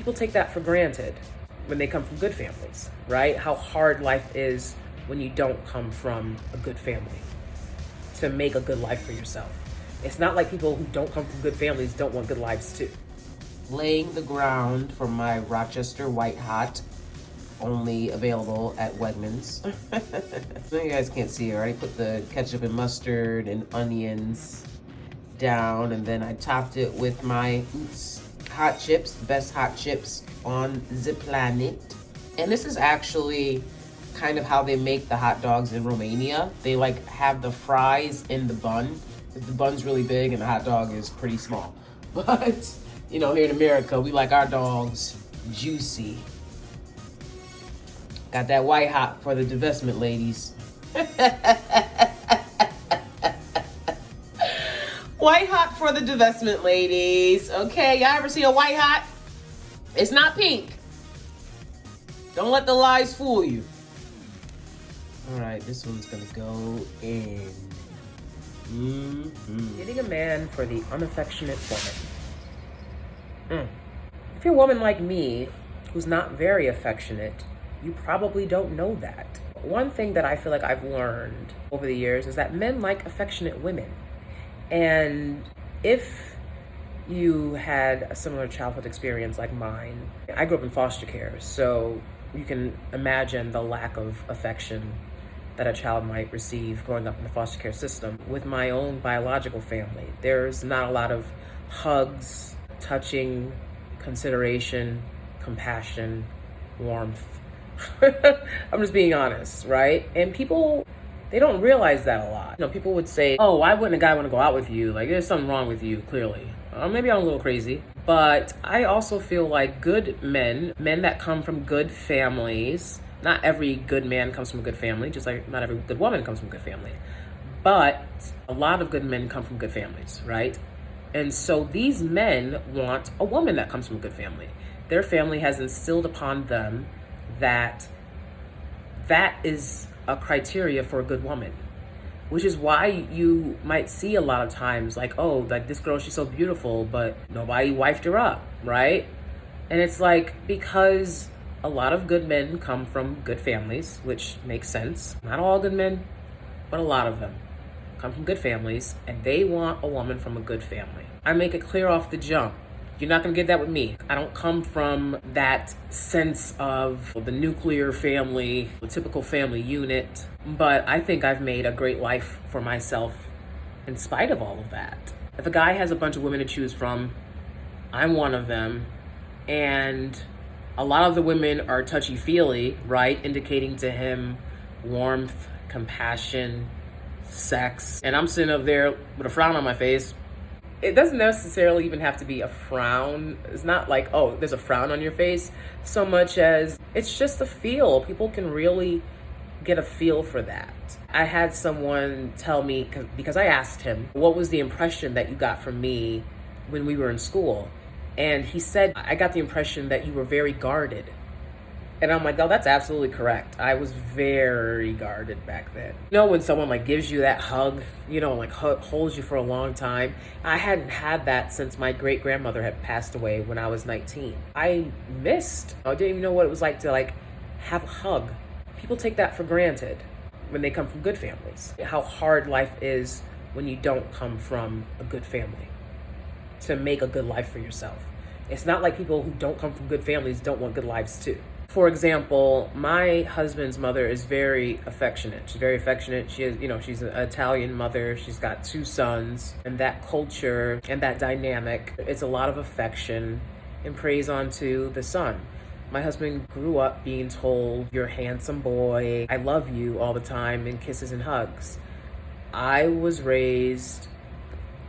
people take that for granted when they come from good families, right? How hard life is when you don't come from a good family to make a good life for yourself. It's not like people who don't come from good families don't want good lives too. Laying the ground for my Rochester White Hot, only available at Wegmans. You guys can't see, I already put the ketchup and mustard and onions down, and then I topped it with my hot chips, the best hot chips on the planet. And this is actually kind of how they make the hot dogs in Romania. They like have the fries in the bun. The bun's really big and the hot dog is pretty small. But, you know, here in America, we like our dogs juicy. Got that white hot for the divestment ladies. White hot for the divestment ladies. Okay, y'all ever see a white hot? It's not pink. Don't let the lies fool you. All right, this one's gonna go in. Getting a man for the unaffectionate woman. If you're a woman like me, who's not very affectionate, you probably don't know that. One thing that I feel like I've learned over the years is that men like affectionate women. And if you had a similar childhood experience like mine, I grew up in foster care, so you can imagine the lack of affection that a child might receive growing up in the foster care system. With my own biological family, there's not a lot of hugs, touching, consideration, compassion, warmth. I'm just being honest, right? And people, they don't realize that a lot. You know, people would say, oh, why wouldn't a guy want to go out with you? Like, there's something wrong with you, clearly. Maybe I'm a little crazy. But I also feel like good men that come from good families, not every good man comes from a good family, just like not every good woman comes from a good family. But a lot of good men come from good families, right? And so these men want a woman that comes from a good family. Their family has instilled upon them that is a criteria for a good woman, which is why you might see a lot of times like, oh, like this girl, she's so beautiful, but nobody wifed her up, right? And it's like, because a lot of good men come from good families, which makes sense. Not all good men, but a lot of them come from good families, and they want a woman from a good family. I make it clear off the jump. You're not gonna get that with me. I don't come from that sense of the nuclear family, the typical family unit, but I think I've made a great life for myself in spite of all of that. If a guy has a bunch of women to choose from, I'm one of them, and a lot of the women are touchy-feely, right? Indicating to him warmth, compassion, sex, and I'm sitting up there with a frown on my face. It doesn't necessarily even have to be a frown. It's not like, oh, there's a frown on your face, so much as it's just a feel. People can really get a feel for that. I had someone tell me, because I asked him, what was the impression that you got from me when we were in school? And he said, I got the impression that you were very guarded. And I'm like, oh, that's absolutely correct. I was very guarded back then. You know, when someone like gives you that hug, you know, like holds you for a long time. I hadn't had that since my great grandmother had passed away when I was 19. I didn't even know what it was like to like have a hug. People take that for granted when they come from good families. How hard life is when you don't come from a good family to make a good life for yourself. It's not like people who don't come from good families don't want good lives too. For example, my husband's mother is very affectionate. She's very affectionate. She is, you know, she's an Italian mother. She's got 2 sons, and that culture and that dynamic, it's a lot of affection and praise onto the son. My husband grew up being told, you're a handsome boy, I love you all the time, and kisses and hugs. I was raised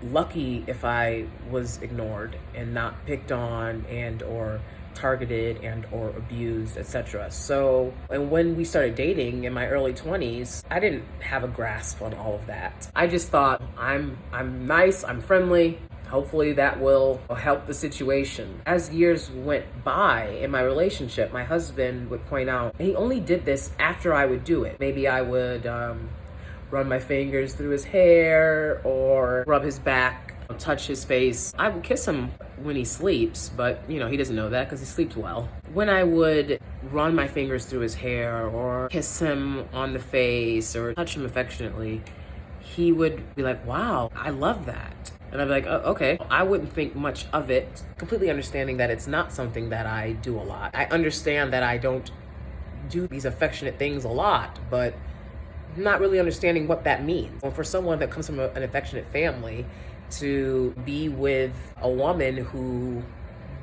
lucky if I was ignored and not picked on and or targeted and or abused, etc. So, and when we started dating in my early 20s, I didn't have a grasp on all of that. I just thought, I'm nice, I'm friendly, hopefully that will help the situation. As years went by in my relationship, my husband would point out, he only did this after I would do it. Maybe I would run my fingers through his hair or rub his back, touch his face. I would kiss him. when he sleeps, but you know, he doesn't know that because he sleeps well. When I would run my fingers through his hair or kiss him on the face or touch him affectionately, he would be like, wow, I love that. And I'd be like, oh, okay. I wouldn't think much of it, completely understanding that it's not something that I do a lot. I understand that I don't do these affectionate things a lot, but not really understanding what that means. Well, for someone that comes from an affectionate family to be with a woman who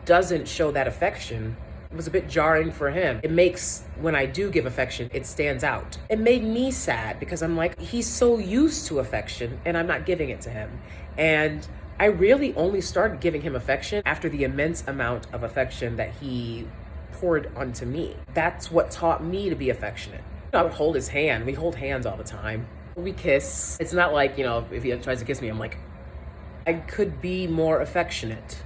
doesn't show that affection, it was a bit jarring for him. It makes, when I do give affection, it stands out. It made me sad because I'm like, he's so used to affection and I'm not giving it to him. And I really only started giving him affection after the immense amount of affection that he poured onto me. That's what taught me to be affectionate. I would hold his hand. We hold hands all the time. We kiss. It's not like, you know, if he tries to kiss me, I'm like, I could be more affectionate.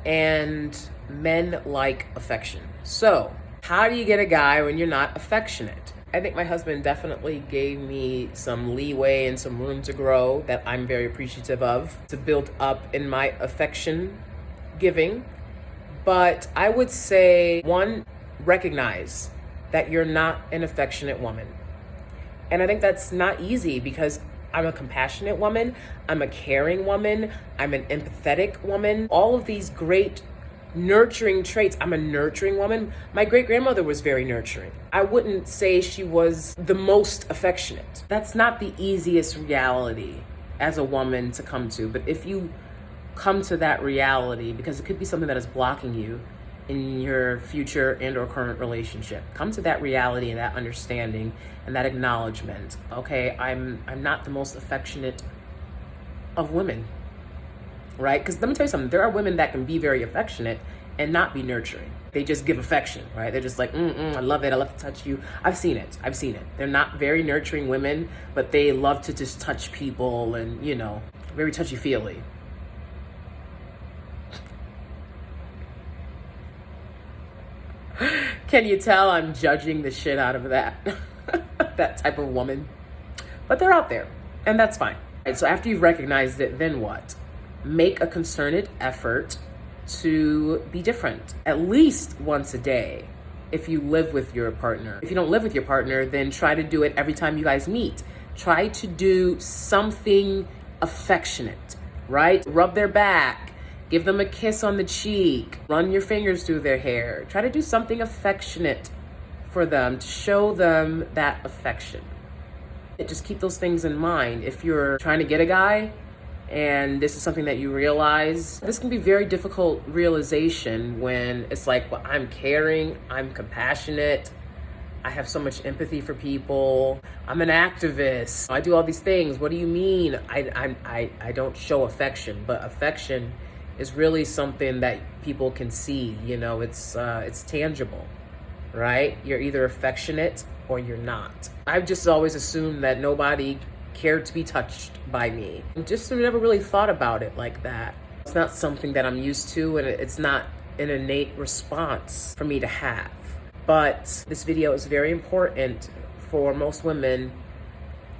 And men like affection. So, how do you get a guy when you're not affectionate? I think my husband definitely gave me some leeway and some room to grow that I'm very appreciative of, to build up in my affection giving. But I would say, one, recognize that you're not an affectionate woman. And I think that's not easy because I'm a compassionate woman, I'm a caring woman, I'm an empathetic woman. All of these great nurturing traits. I'm a nurturing woman. My great-grandmother was very nurturing. I wouldn't say she was the most affectionate. That's not the easiest reality as a woman to come to. But if you come to that reality, because it could be something that is blocking you in your future and or current relationship, come to that reality and that understanding and that acknowledgement. Okay, I'm not the most affectionate of women, right? Because let me tell you something, there are women that can be very affectionate and not be nurturing. They just give affection, right? They're just like, I love it, I love to touch you. I've seen it. They're not very nurturing women, but they love to just touch people and, you know, very touchy-feely. Can you tell I'm judging the shit out of that, that type of woman? But they're out there, and that's fine. And so after you've recognized it, then what? Make a concerted effort to be different, at least once a day, if you live with your partner. If you don't live with your partner, then try to do it every time you guys meet. Try to do something affectionate, right? Rub their back. Give them a kiss on the cheek, run your fingers through their hair. Try to do something affectionate for them to show them that affection. Just keep those things in mind. If you're trying to get a guy and this is something that you realize, this can be very difficult realization when it's like, well, I'm caring, I'm compassionate, I have so much empathy for people, I'm an activist, I do all these things. What do you mean I don't show affection? But affection is really something that people can see, you know, it's tangible, right? You're either affectionate or you're not. I've just always assumed that nobody cared to be touched by me. Just never really thought about it like that. It's not something that I'm used to, and it's not an innate response for me to have. But this video is very important for most women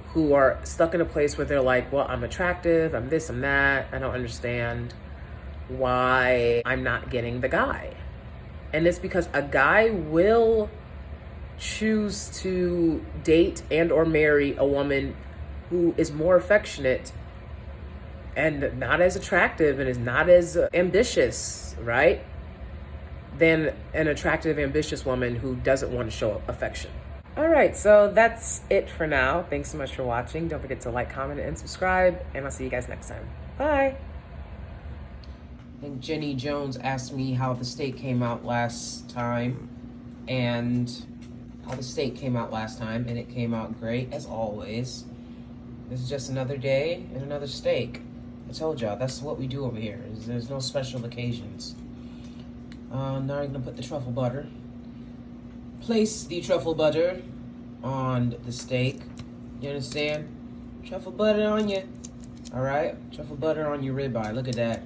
who are stuck in a place where they're like, well, I'm attractive, I'm this, I'm that, I don't understand why I'm not getting the guy. And it's because a guy will choose to date and or marry a woman who is more affectionate and not as attractive and is not as ambitious, right, than an attractive, ambitious woman who doesn't want to show affection. All right, so that's it for now. Thanks so much for watching. Don't forget to like, comment, and subscribe, and I'll see you guys next time. Bye. And Jenny Jones asked me how the steak came out last time, and it came out great, as always. This is just another day and another steak. I told y'all, that's what we do over here. There's no special occasions. Now I'm gonna put the truffle butter. Place the truffle butter on the steak. You understand? Truffle butter on you. All right? Truffle butter on your ribeye. Look at that.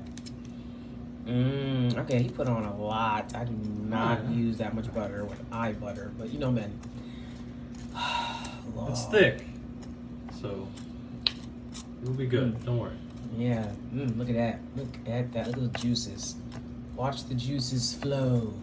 Okay, he put on a lot. I do not use that much butter with butter, but you know, men. It's thick, so it'll be good. Don't worry. Yeah. Look at that. Look at that. Look at the juices. Watch the juices flow.